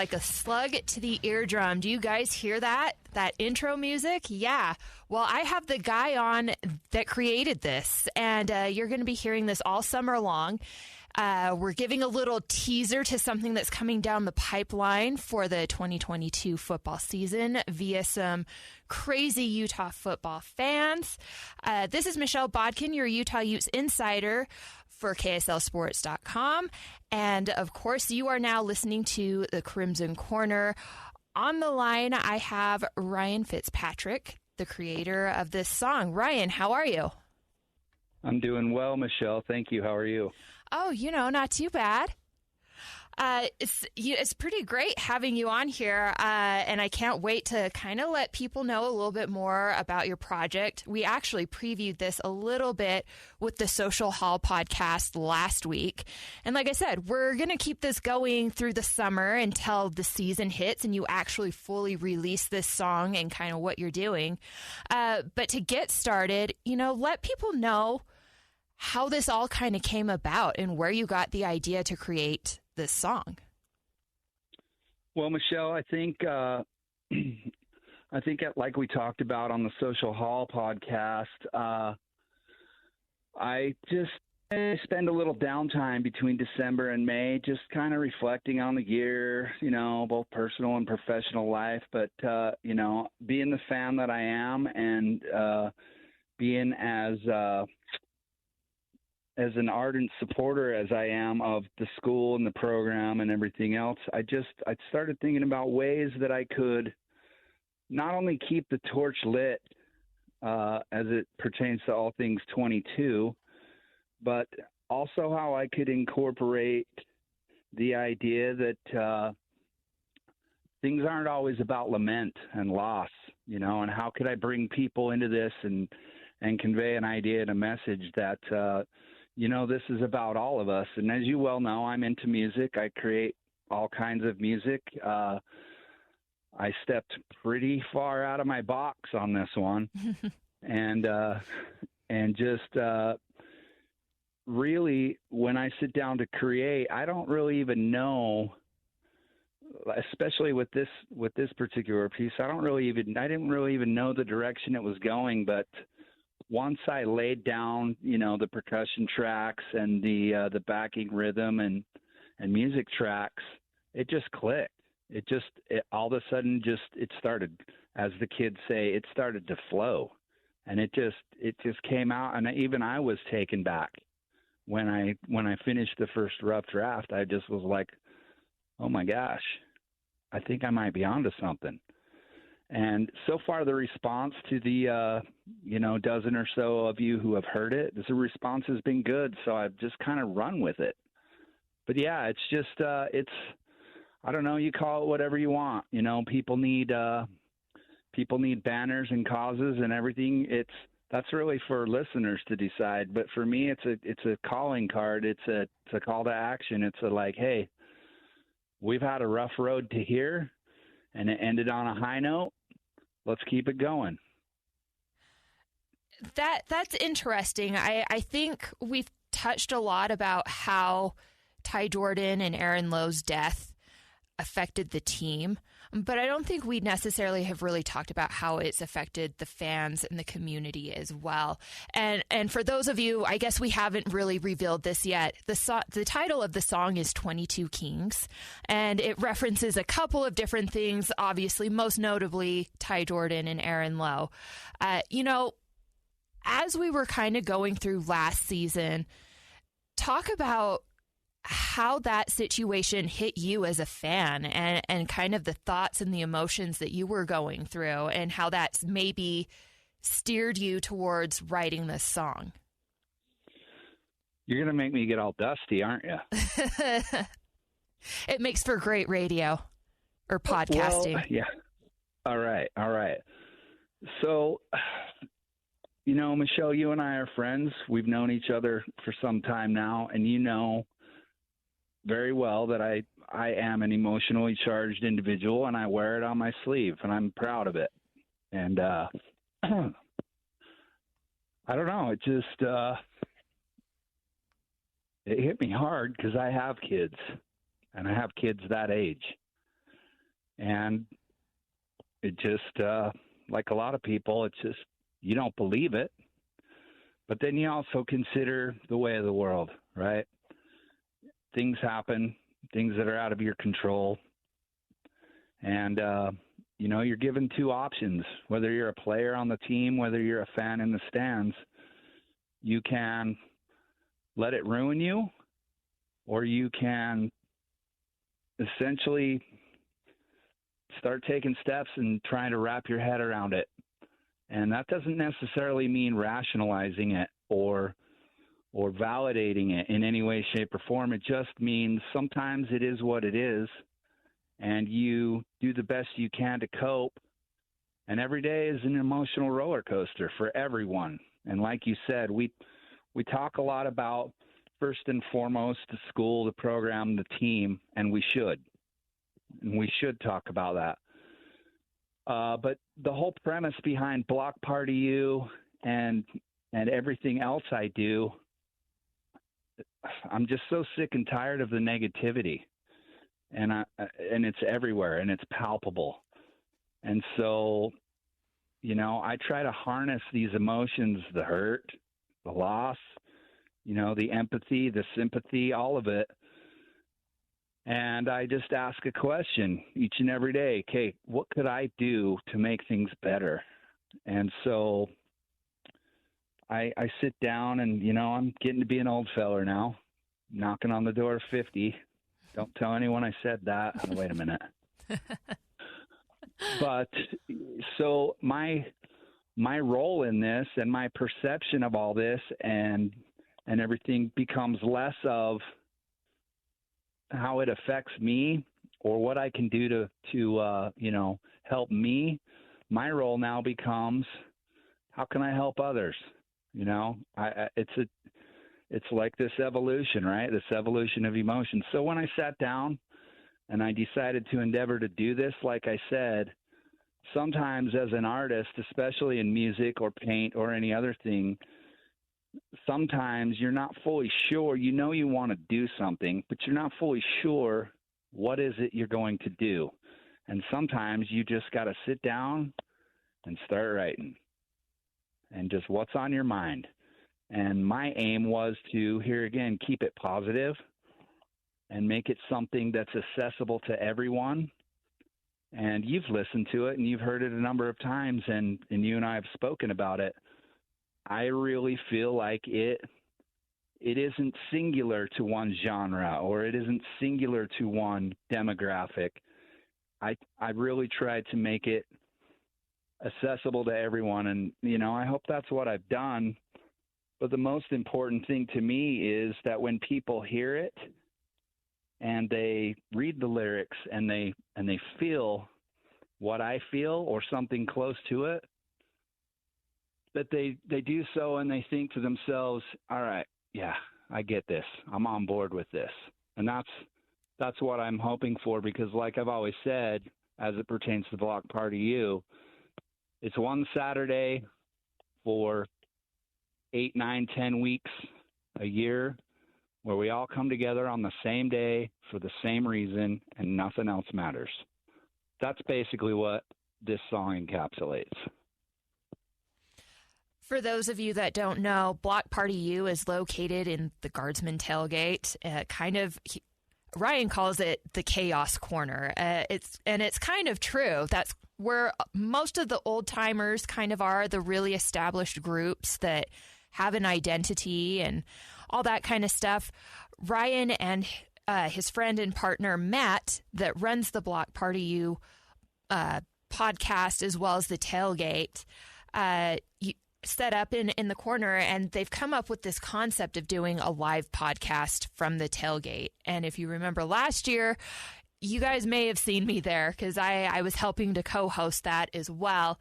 like a slug to the eardrum. Do you guys hear that? That intro music? Yeah. Well, I have the guy on that created this, and you're going to be hearing this all summer long. We're giving a little teaser to something that's coming down the pipeline for the 2022 football season via some crazy Utah football fans. This is Michelle Bodkin, your Utah Utes insider for KSLSports.com. And of course, you are now listening to the Crimson Corner. On the line, I have Ryan Fitzpatrick, the creator of this song. Ryan, how are you? I'm doing well, Michelle. Thank you. How are you? Oh, not too bad. It's pretty great having you on here, and I can't wait to kind of let people know a little bit more about your project. We actually previewed this a little bit with the Social Hall podcast last week. And like I said, we're going to keep this going through the summer until the season hits and you actually fully release this song and kind of what you're doing. But to get started, let people know how this all kind of came about and where you got the idea to create this song. Well, Michelle, I think like we talked about on the Social Hall podcast, I just spend a little downtime between December and May, just kind of reflecting on the year, both personal and professional life. But, being the fan that I am and being as an ardent supporter as I am of the school and the program and everything else, I started thinking about ways that I could not only keep the torch lit as it pertains to all things 22, but also how I could incorporate the idea that things aren't always about lament and loss, and how could I bring people into this and convey an idea and a message that this is about all of us. And as you well know, I'm into music. I create all kinds of music. I stepped pretty far out of my box on this one. and just really, when I sit down to create, I don't really even know, especially with this particular piece, I didn't really even know the direction it was going. But once I laid down, the percussion tracks and the backing rhythm and music tracks, it just clicked. It all of a sudden it started, as the kids say, it started to flow, and it just came out. And even I was taken back when I finished the first rough draft. I just was like, oh my gosh, I think I might be onto something. And so far, the response to the, dozen or so of you who have heard it, the response has been good. So I've just kind of run with it. But yeah, it's just, I don't know, you call it whatever you want. People need banners and causes and everything. That's really for listeners to decide. But for me, it's a calling card. It's a call to action. It's like, hey, we've had a rough road to here, and it ended on a high note. Let's keep it going. That's interesting. I think we've touched a lot about how Ty Jordan and Aaron Lowe's death affected the team, but I don't think we necessarily have really talked about how it's affected the fans and the community as well. And for those of you, I guess we haven't really revealed this yet. The title of the song is 22 Kings, and it references a couple of different things, obviously, most notably Ty Jordan and Aaron Lowe. As we were kind of going through last season, talk about how that situation hit you as a fan and kind of the thoughts and the emotions that you were going through and how that's maybe steered you towards writing this song. You're going to make me get all dusty, aren't you? It makes for great radio or podcasting. Well, yeah. All right. So, Michelle, you and I are friends. We've known each other for some time now, and you know very well that I am an emotionally charged individual, and I wear it on my sleeve, and I'm proud of it. And I don't know, it just it hit me hard because I have kids, and I have kids that age. And it just, like a lot of people, it's just, you don't believe it. But then you also consider the way of the world, right? Things happen, things that are out of your control. And, you're given two options, whether you're a player on the team, whether you're a fan in the stands. You can let it ruin you, or you can essentially start taking steps and trying to wrap your head around it. And that doesn't necessarily mean rationalizing it or validating it in any way, shape, or form. It just means sometimes it is what it is, and you do the best you can to cope. And every day is an emotional roller coaster for everyone. And like you said, we talk a lot about, first and foremost, the school, the program, the team, and we should. And we should talk about that. But the whole premise behind Block Party U and everything else I do, I'm just so sick and tired of the negativity, and it's everywhere and it's palpable. And so, I try to harness these emotions, the hurt, the loss, the empathy, the sympathy, all of it. And I just ask a question each and every day. Okay, what could I do to make things better? And so I sit down and, I'm getting to be an old feller now, knocking on the door of 50. Don't tell anyone I said that. Oh, wait a minute. But so my role in this and my perception of all this and everything becomes less of how it affects me or what I can do to help me. My role now becomes, how can I help others? It's like this evolution, right? This evolution of emotions. So when I sat down and I decided to endeavor to do this, like I said, sometimes as an artist, especially in music or paint or any other thing, sometimes you're not fully sure. You want to do something, but you're not fully sure what is it you're going to do. And sometimes you just got to sit down and start writing and just what's on your mind. And my aim was to, here again, keep it positive and make it something that's accessible to everyone. And you've listened to it and you've heard it a number of times, and you and I have spoken about it. I really feel like it isn't singular to one genre, or it isn't singular to one demographic. I really tried to make it accessible to everyone, and I hope that's what I've done. But the most important thing to me is that when people hear it and they read the lyrics and they feel what I feel or something close to it, that they do so and they think to themselves, all right, yeah, I get this. I'm on board with this. And that's what I'm hoping for, because like I've always said, as it pertains to Block Party U, it's one Saturday for 8, 9, 10 weeks a year where we all come together on the same day for the same reason and nothing else matters. That's basically what this song encapsulates. For those of you that don't know, Block Party U is located in the Guardsman Tailgate. Ryan calls it the chaos corner. It's kind of true. That's where most of the old timers kind of are, the really established groups that have an identity and all that kind of stuff. Ryan and his friend and partner Matt, that runs the Block Party U podcast as well as the Tailgate, set up in the corner, and they've come up with this concept of doing a live podcast from the Tailgate. And if you remember last year, you guys may have seen me there because I was helping to co-host that as well.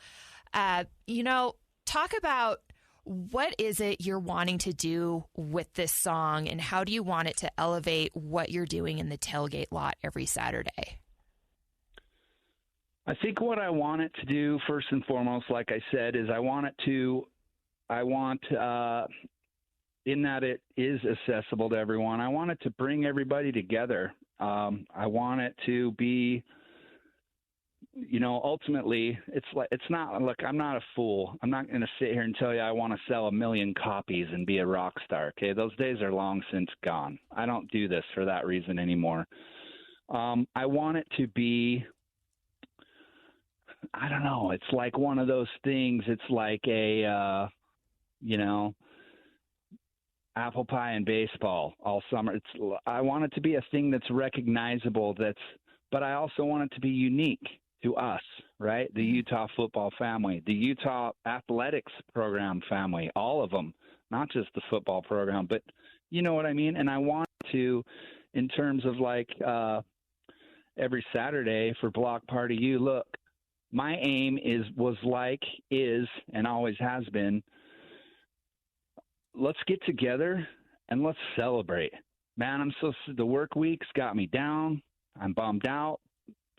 Talk about what is it you're wanting to do with this song, and how do you want it to elevate what you're doing in the Tailgate lot every Saturday? I think what I want it to do, first and foremost, like I said, is in that it is accessible to everyone, I want it to bring everybody together. I want it to be ultimately, it's not. Look, I'm not a fool. I'm not going to sit here and tell you I want to sell 1 million copies and be a rock star. Okay, those days are long since gone. I don't do this for that reason anymore. I want it to be. I don't know. It's like one of those things. It's like a, apple pie and baseball all summer. I want it to be a thing that's recognizable. But I also want it to be unique to us, right? The Utah football family, the Utah athletics program family, all of them, not just the football program, but you know what I mean? And I want to, in terms of like every Saturday for Block Party U, look, my aim is, and always has been, let's get together and let's celebrate. Man, the work week's got me down. I'm bummed out,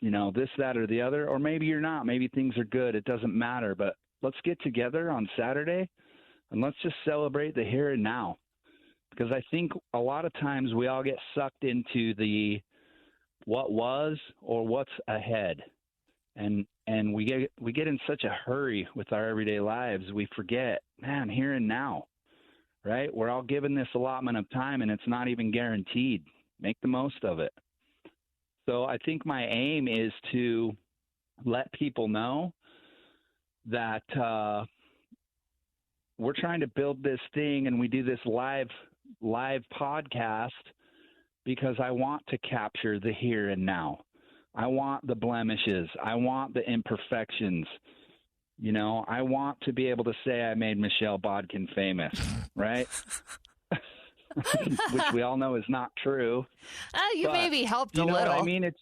this, that, or the other. Or maybe you're not. Maybe things are good. It doesn't matter. But let's get together on Saturday and let's just celebrate the here and now. Because I think a lot of times we all get sucked into the what was or what's ahead. And we get in such a hurry with our everyday lives, we forget, man, here and now, right? We're all given this allotment of time, and it's not even guaranteed. Make the most of it. So I think my aim is to let people know that we're trying to build this thing, and we do this live podcast because I want to capture the here and now. I want the blemishes. I want the imperfections. I want to be able to say I made Michelle Bodkin famous, right? Which we all know is not true. You maybe helped a little. You know what I mean?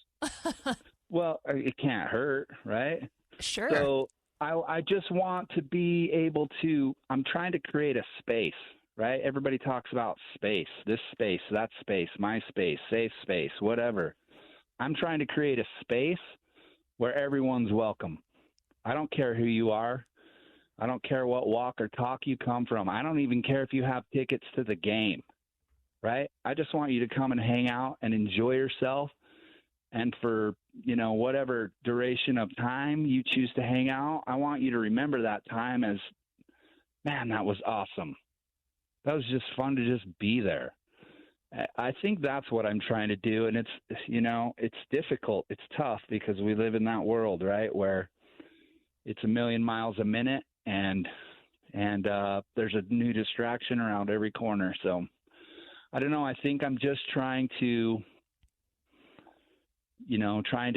Well, it can't hurt, right? Sure. So I just want to be able to, I'm trying to create a space, right? Everybody talks about space, this space, that space, my space, safe space, whatever. I'm trying to create a space where everyone's welcome. I don't care who you are. I don't care what walk or talk you come from. I don't even care if you have tickets to the game, right? I just want you to come and hang out and enjoy yourself. And for, whatever duration of time you choose to hang out, I want you to remember that time as, man, that was awesome. That was just fun to just be there. I think that's what I'm trying to do. And it's difficult. It's tough because we live in that world, right, where it's 1 million miles a minute and there's a new distraction around every corner. So I don't know. I think I'm just trying to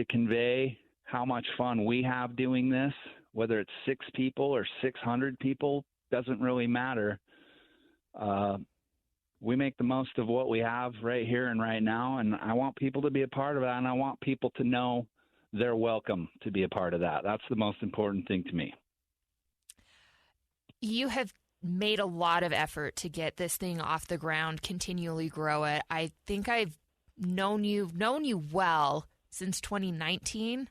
convey how much fun we have doing this, whether it's 6 people or 600 people, doesn't really matter. We make the most of what we have right here and right now, and I want people to be a part of that, and I want people to know they're welcome to be a part of that. That's the most important thing to me. You have made a lot of effort to get this thing off the ground, continually grow it. I think I've known you well since 2019,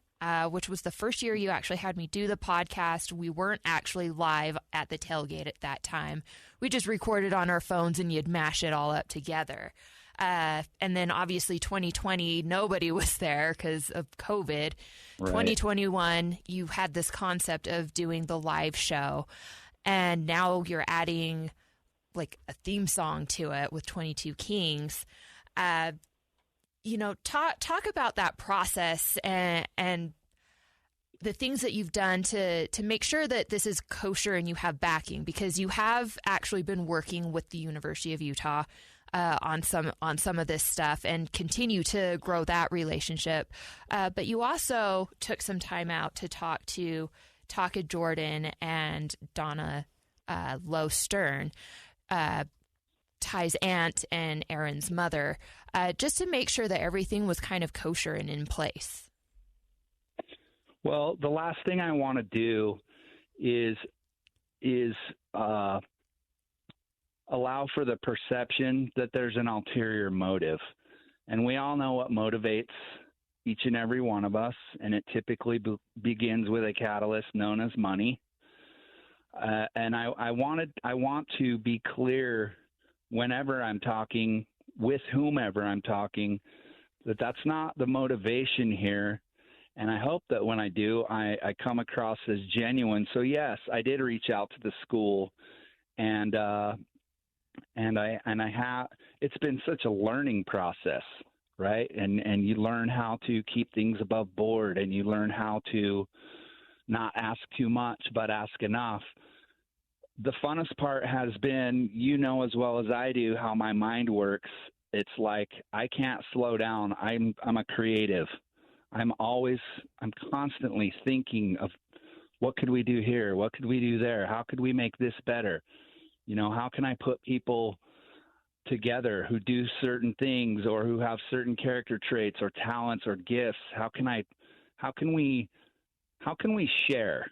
which was the first year you actually had me do the podcast. We weren't actually live at the tailgate at that time. We just recorded on our phones and you'd mash it all up together. And then obviously 2020, nobody was there because of COVID. Right. 2021, you had this concept of doing the live show. And now you're adding like a theme song to it with 22 Kings. Talk about that process and the things that you've done to make sure that this is kosher and you have backing, because you have actually been working with the University of Utah on some of this stuff and continue to grow that relationship. But you also took some time out to talk to Taka Jordan and Donna Lowe Stern, Ty's aunt and Aaron's mother, just to make sure that everything was kind of kosher and in place. Well, the last thing I want to do is allow for the perception that there's an ulterior motive. And we all know what motivates each and every one of us, and it typically begins with a catalyst known as money. And I want to be clear whenever I'm talking, with whomever I'm talking, that that's not the motivation here. And I hope that when I do, I come across as genuine. So yes, I did reach out to the school, and I have. It's been such a learning process, right? And you learn how to keep things above board, and you learn how to not ask too much, but ask enough. The funnest part has been, as well as I do, how my mind works. It's like I can't slow down. I'm a creative. I'm constantly thinking of what could we do here? What could we do there? How could we make this better? How can I put people together who do certain things or who have certain character traits or talents or gifts? How can we share?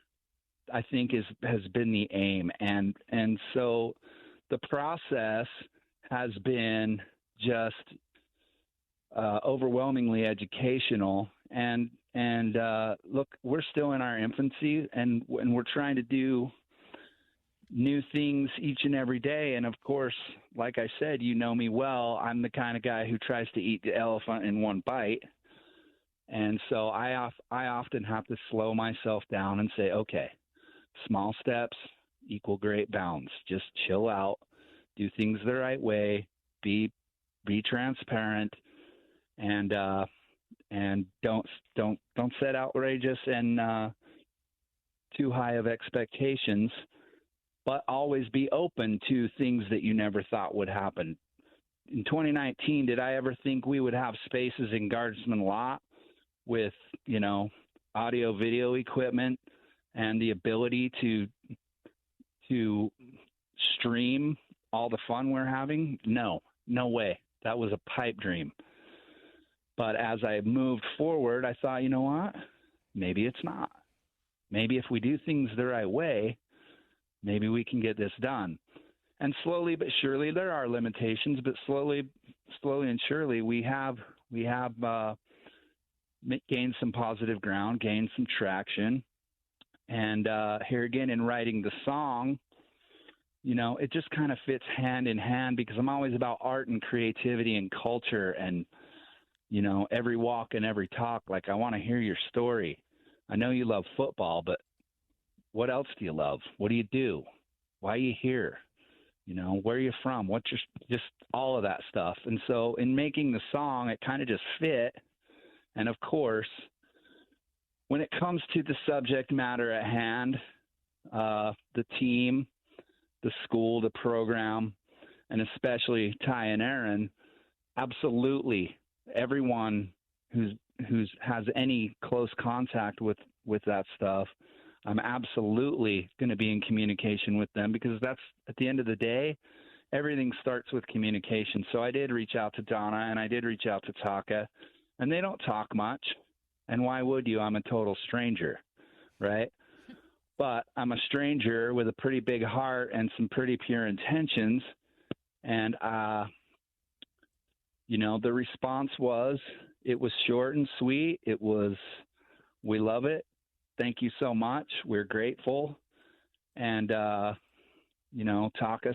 I think has been the aim. And so the process has been just overwhelmingly educational, and look, we're still in our infancy, and we're trying to do new things each and every day. And of course, like I said, you know me well, I'm the kind of guy who tries to eat the elephant in one bite. And so I often have to slow myself down and say, okay, small steps equal great bounds. Just chill out, do things the right way, be transparent, and don't set outrageous and too high of expectations, but always be open to things that you never thought would happen. In 2019, did I ever think we would have spaces in Guardsman Lot with, audio video equipment and the ability to stream all the fun we're having? No way. That was a pipe dream. But as I moved forward, I thought, you know what? Maybe it's not. Maybe if we do things the right way, maybe we can get this done. And slowly but surely, there are limitations, but slowly and surely, we have gained some positive ground, gained some traction. And here again, in writing the song, it just kind of fits hand in hand, because I'm always about art and creativity and culture and, every walk and every talk. Like, I want to hear your story. I know you love football, but what else do you love? What do you do? Why are you here? Where are you from? What's just all of that stuff. And so in making the song, it kind of just fit. And of course, when it comes to the subject matter at hand, the team, the school, the program, and especially Ty and Aaron, absolutely everyone who's has any close contact with that stuff, I'm absolutely going to be in communication with them, because that's, at the end of the day, everything starts with communication. So I did reach out to Donna, and I did reach out to Taka, and they don't talk much. And why would you? I'm a total stranger, right? But I'm a stranger with a pretty big heart and some pretty pure intentions. And, the response it was short and sweet. It was, we love it. Thank you so much. We're grateful. And, Taka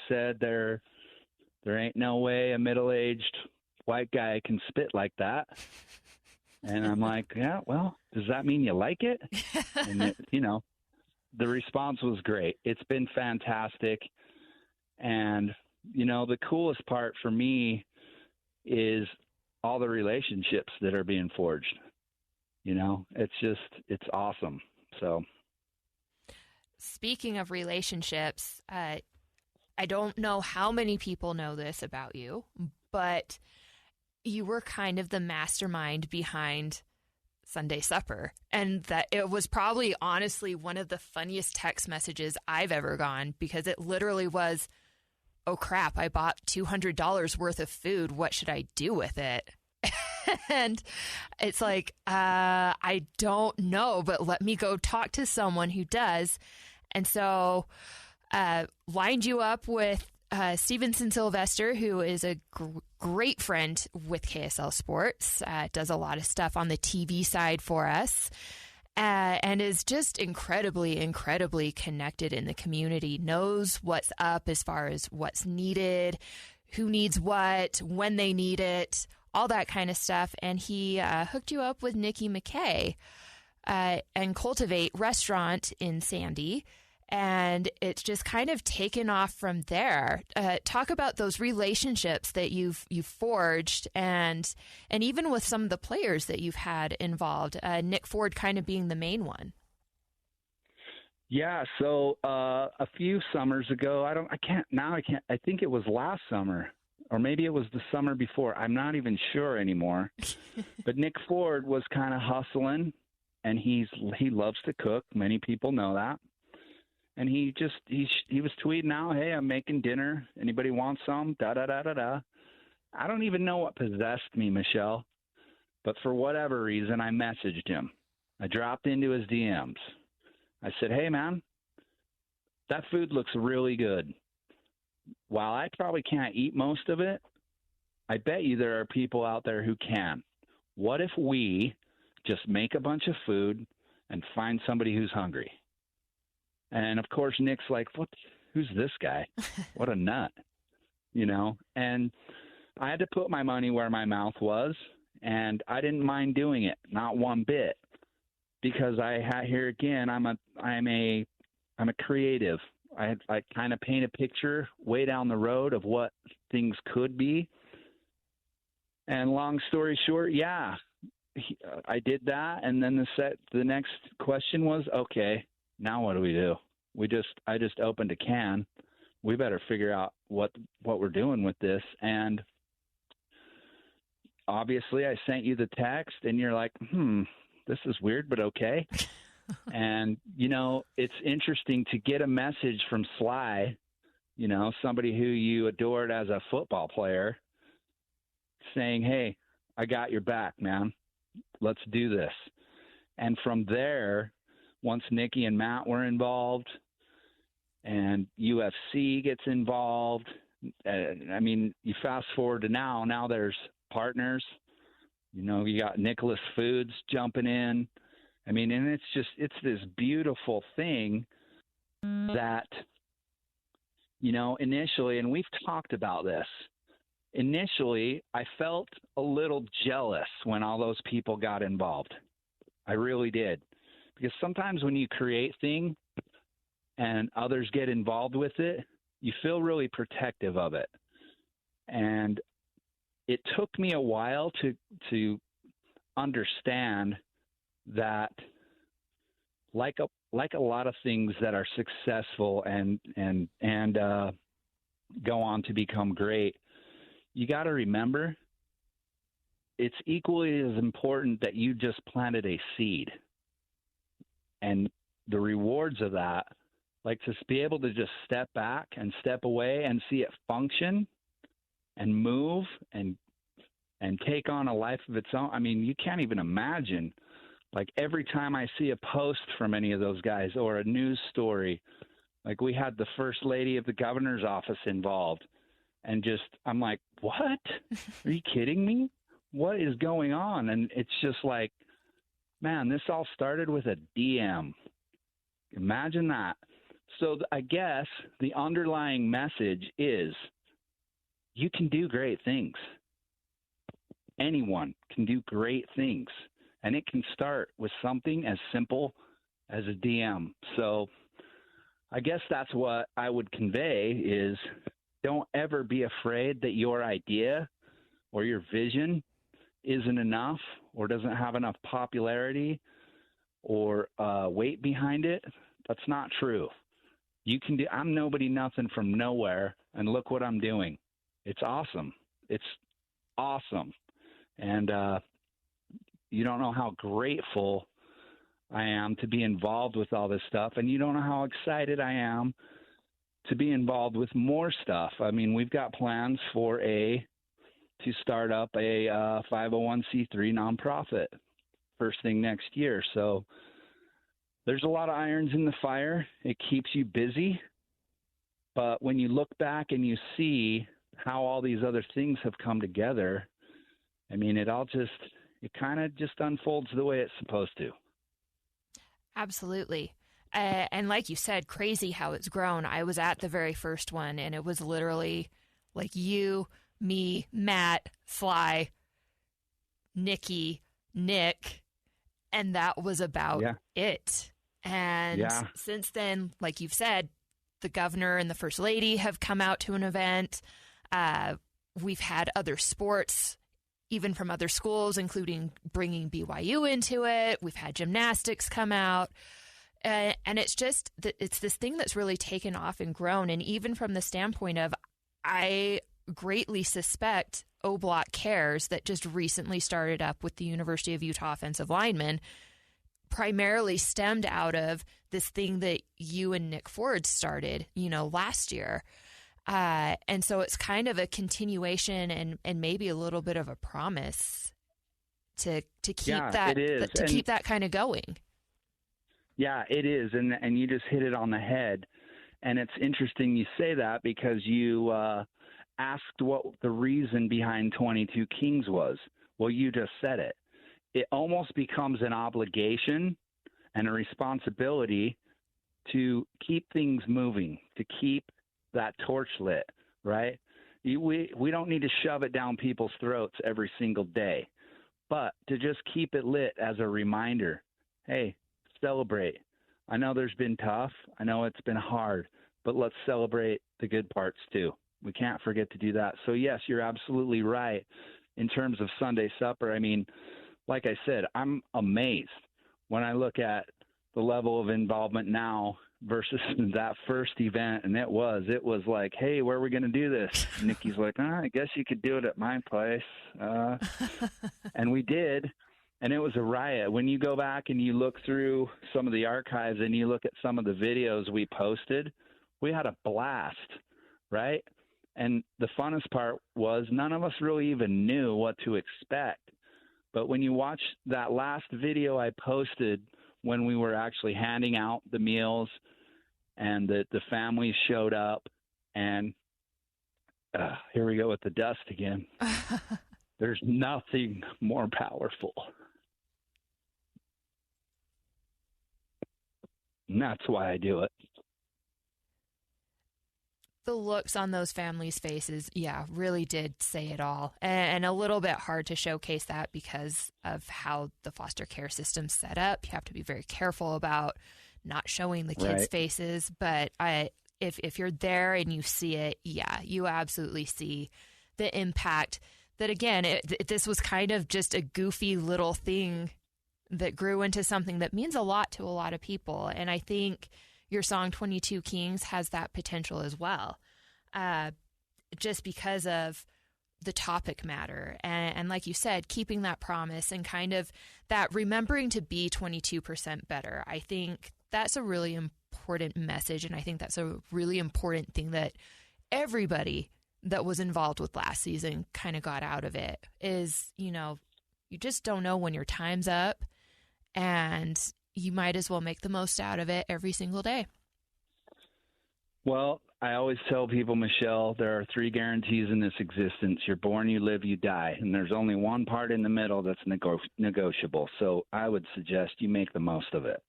said there ain't no way a middle-aged white guy can spit like that. And I'm like, yeah, well, does that mean you like it? And, the response was great. It's been fantastic. And, the coolest part for me is all the relationships that are being forged. It's awesome. So, speaking of relationships, I don't know how many people know this about you, but you were kind of the mastermind behind Sunday Supper. And that it was probably honestly one of the funniest text messages I've ever gotten, because it literally was, oh crap, I bought $200 worth of food. What should I do with it? And it's like, I don't know, but let me go talk to someone who does. And so lined you up with Stevenson Sylvester, who is a great friend with KSL Sports, does a lot of stuff on the TV side for us, and is just incredibly, incredibly connected in the community, knows what's up as far as what's needed, who needs what, when they need it, all that kind of stuff. And he hooked you up with Nikki McKay. and Cultivate restaurant in Sandy. And it's just kind of taken off from there. Talk about those relationships that you've forged, and even with some of the players that you've had involved. Nick Ford kind of being the main one. Yeah. So a few summers ago, I think it was last summer, or maybe it was the summer before. I'm not even sure anymore. But Nick Ford was kind of hustling, and he loves to cook. Many people know that. And he was tweeting out, "Hey, I'm making dinner. Anybody want some? Da da da da da." I don't even know what possessed me, Michelle, but for whatever reason, I messaged him. I dropped into his DMs. I said, "Hey, man, that food looks really good. While I probably can't eat most of it, I bet you there are people out there who can. What if we just make a bunch of food and find somebody who's hungry?" And, of course, Nick's like, who's this guy? What a nut, And I had to put my money where my mouth was, and I didn't mind doing it, not one bit, because here again, I'm a creative. I kind of paint a picture way down the road of what things could be. And long story short, yeah, I did that, and then the next question was, okay, now what do we do? I just opened a can. We better figure out what we're doing with this. And obviously I sent you the text, and you're like, this is weird, but okay. And, it's interesting to get a message from Sly, somebody who you adored as a football player, saying, "Hey, I got your back, man. Let's do this." And from there, once Nikki and Matt were involved and UFC gets involved, you fast forward to now there's partners, you got Nicholas Foods jumping in. And it's this beautiful thing that, initially, and we've talked about this, initially I felt a little jealous when all those people got involved. I really did. Because sometimes when you create things and others get involved with it, you feel really protective of it. And it took me a while to understand that, like a lot of things that are successful and go on to become great, you got to remember it's equally as important that you just planted a seed. And the rewards of that, like to be able to just step back and step away and see it function and move and take on a life of its own. You can't even imagine. Like every time I see a post from any of those guys or a news story, like we had the first lady of the governor's office involved, and I'm like, what? Are you kidding me? What is going on? And it's just like, man, this all started with a DM. Imagine that. So I guess the underlying message is you can do great things. Anyone can do great things. And it can start with something as simple as a DM. So I guess that's what I would convey is don't ever be afraid that your idea or your vision isn't enough or doesn't have enough popularity or weight behind it. That's not true. You can do. I'm nobody, nothing from nowhere, and look what I'm doing. It's awesome. It's awesome, and you don't know how grateful I am to be involved with all this stuff, and you don't know how excited I am to be involved with more stuff. We've got plans to start up a 501c3 nonprofit first thing next year. So there's a lot of irons in the fire. It keeps you busy. But when you look back and you see how all these other things have come together, it kind of just unfolds the way it's supposed to. Absolutely. And like you said, crazy how it's grown. I was at the very first one, and it was literally like you, me, Matt, Sly, Nikki, Nick, And that was about Yeah. it. And Yeah. since then, like you've said, the governor and the first lady have come out to an event. We've had other sports, even from other schools, including bringing BYU into it. We've had gymnastics come out. And it's just, it's this thing that's really taken off and grown. And even from the standpoint of, I greatly suspect O-Block Cares that just recently started up with the University of Utah offensive linemen primarily stemmed out of this thing that you and Nick Ford started, last year. And so it's kind of a continuation and maybe a little bit of a promise to keep keep that kind of going. Yeah, it is. And you just hit it on the head. And it's interesting you say that because you asked what the reason behind 22 Kings was. Well, you just said it. It almost becomes an obligation and a responsibility to keep things moving, to keep that torch lit, right? We don't need to shove it down people's throats every single day, but to just keep it lit as a reminder, hey, celebrate. I know there's been tough. I know it's been hard, but let's celebrate the good parts too. We can't forget to do that. So yes, you're absolutely right. In terms of Sunday supper, I mean, like I said, I'm amazed when I look at the level of involvement now versus that first event. And it was like, hey, where are we going to do this? And Nikki's like, I guess you could do it at my place. And we did. And it was a riot. When you go back and you look through some of the archives and you look at some of the videos we posted, we had a blast, right? And the funnest part was none of us really even knew what to expect. But when you watch that last video I posted when we were actually handing out the meals and the families showed up, and here we go with the dust again. There's nothing more powerful. And that's why I do it. The looks on those families' faces, really did say it all. And a little bit hard to showcase that because of how the foster care system's set up. You have to be very careful about not showing the kids' faces. But if you're there and you see it, you absolutely see the impact that, again, this was kind of just a goofy little thing that grew into something that means a lot to a lot of people. And I think your song 22 Kings has that potential as well, just because of the topic matter. And like you said, keeping that promise and kind of that remembering to be 22% better. I think that's a really important message. And I think that's a really important thing that everybody that was involved with last season kind of got out of it is, you just don't know when your time's up, and you might as well make the most out of it every single day. Well, I always tell people, Michelle, there are 3 guarantees in this existence. You're born, you live, you die. And there's only one part in the middle that's negotiable. So I would suggest you make the most of it.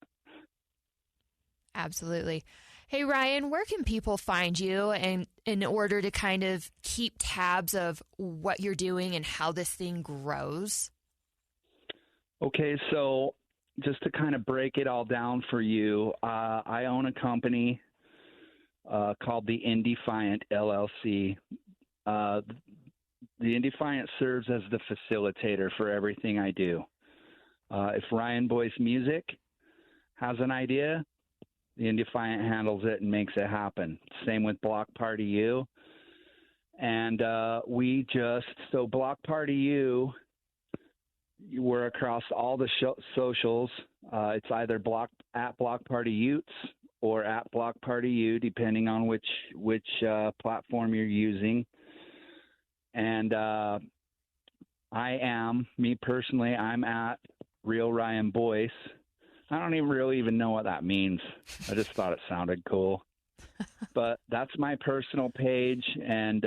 Absolutely. Hey, Ryan, where can people find you and in order to kind of keep tabs of what you're doing and how this thing grows? Okay, so just to kind of break it all down for you, I own a company called the Indefiant LLC. The Indefiant serves as the facilitator for everything I do. If Ryan Boyce Music has an idea, the Indefiant handles it and makes it happen. Same with Block Party U. And so Block Party U, we're across all the socials. It's either at Block Party Utes or at Block Party U, depending on which platform you're using. And me personally, I'm at Real Ryan Boyce. I don't even know what that means. I just thought it sounded cool. But that's my personal page, and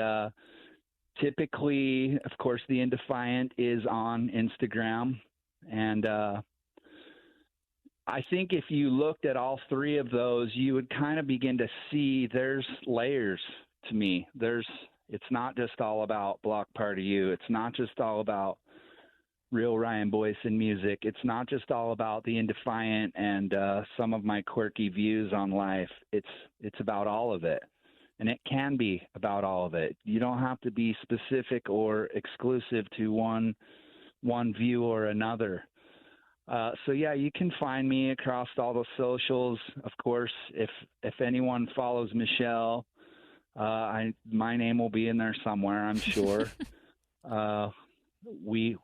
typically, of course, the Indefiant is on Instagram. And I think if you looked at all 3 of those, you would kind of begin to see there's layers to me. It's not just all about Block Party U. It's not just all about real Ryan Boyson music. It's not just all about the Indefiant and some of my quirky views on life. It's about all of it, and it can be about all of it. You don't have to be specific or exclusive to one view or another. So yeah, you can find me across all the socials. Of course, if anyone follows Michelle, my name will be in there somewhere, I'm sure. We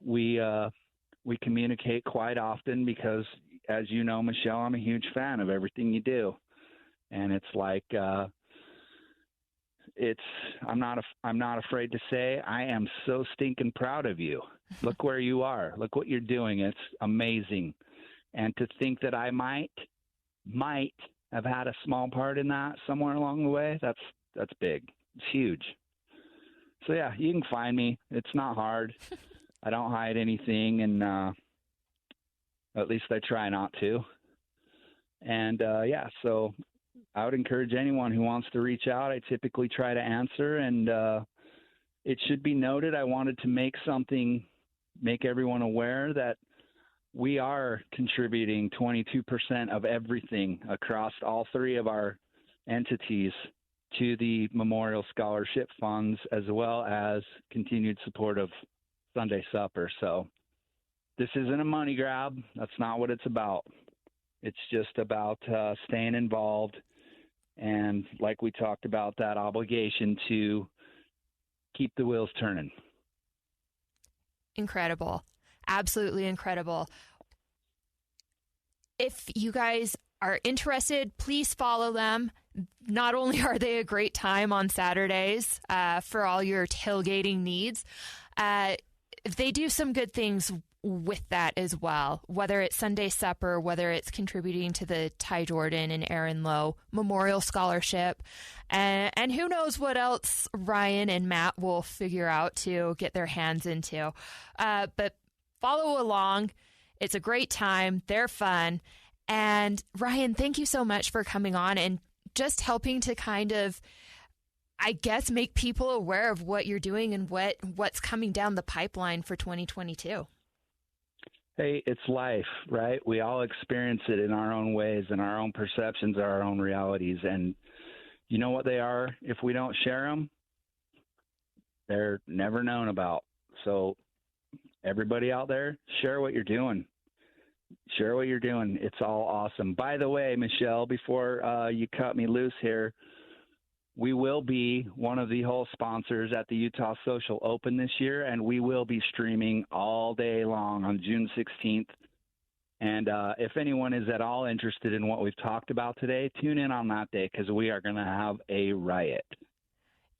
communicate quite often because, as you know, Michelle, I'm a huge fan of everything you do, and it's like I'm not afraid to say I am so stinking proud of you. Look where you are. Look what you're doing. It's amazing, and to think that I might have had a small part in that somewhere along the way, that's big. It's huge. So yeah, you can find me. It's not hard. I don't hide anything, and at least I try not to. And yeah, so I would encourage anyone who wants to reach out. I typically try to answer, and it should be noted, I wanted to make everyone aware that we are contributing 22% of everything across all three of our entities to the Memorial Scholarship Funds, as well as continued support of Sunday Supper. So this isn't a money grab. That's not what it's about. It's just about staying involved, and like we talked about, that obligation to keep the wheels turning. Incredible. Absolutely incredible. If you guys are interested, please follow them. Not only are they a great time on Saturdays for all your tailgating needs, they do some good things with that as well, whether it's Sunday Supper, whether it's contributing to the Ty Jordan and Aaron Lowe Memorial Scholarship, and who knows what else Ryan and Matt will figure out to get their hands into. But follow along. It's a great time. They're fun. And Ryan, thank you so much for coming on and just helping to kind of, I guess, make people aware of what you're doing and what's coming down the pipeline for 2022. Hey, it's life, right? We all experience it in our own ways, and our own perceptions are our own realities. And you know what they are? If we don't share them, they're never known about. So everybody out there, share what you're doing. Share what you're doing. It's all awesome. By the way, Michelle, before you cut me loose here, we will be one of the whole sponsors at the Utah Social Open this year, and we will be streaming all day long on June 16th. And if anyone is at all interested in what we've talked about today, tune in on that day, because we are going to have a riot.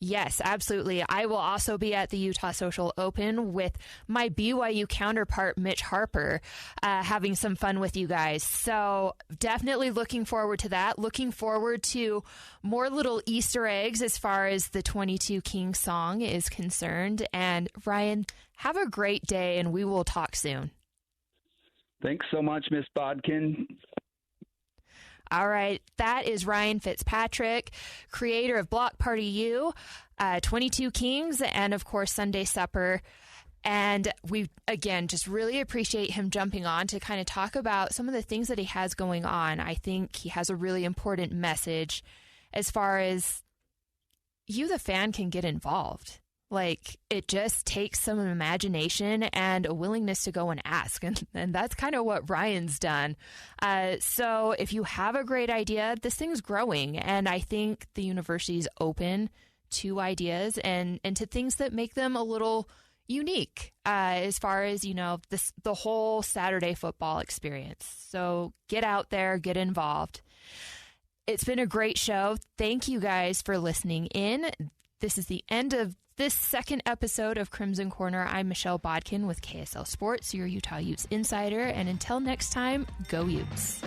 Yes, absolutely. I will also be at the Utah Social Open with my BYU counterpart, Mitch Harper, having some fun with you guys. So definitely looking forward to that. Looking forward to more little Easter eggs as far as the 22 King song is concerned. And Ryan, have a great day, and we will talk soon. Thanks so much, Miss Bodkin. All right, that is Ryan Fitzpatrick, creator of Block Party U, 22 Kings, and of course Sunday Supper. And we, again, just really appreciate him jumping on to kind of talk about some of the things that he has going on. I think he has a really important message as far as you, the fan, can get involved. Like, it just takes some imagination and a willingness to go and ask. And that's kind of what Ryan's done. So if you have a great idea, this thing's growing. And I think the university's open to ideas and to things that make them a little unique as far as, you know, the whole Saturday football experience. So get out there, get involved. It's been a great show. Thank you guys for listening in. This is the end of this second episode of Crimson Corner. I'm Michelle Bodkin with KSL Sports, your Utah Utes insider. And until next time, go Utes.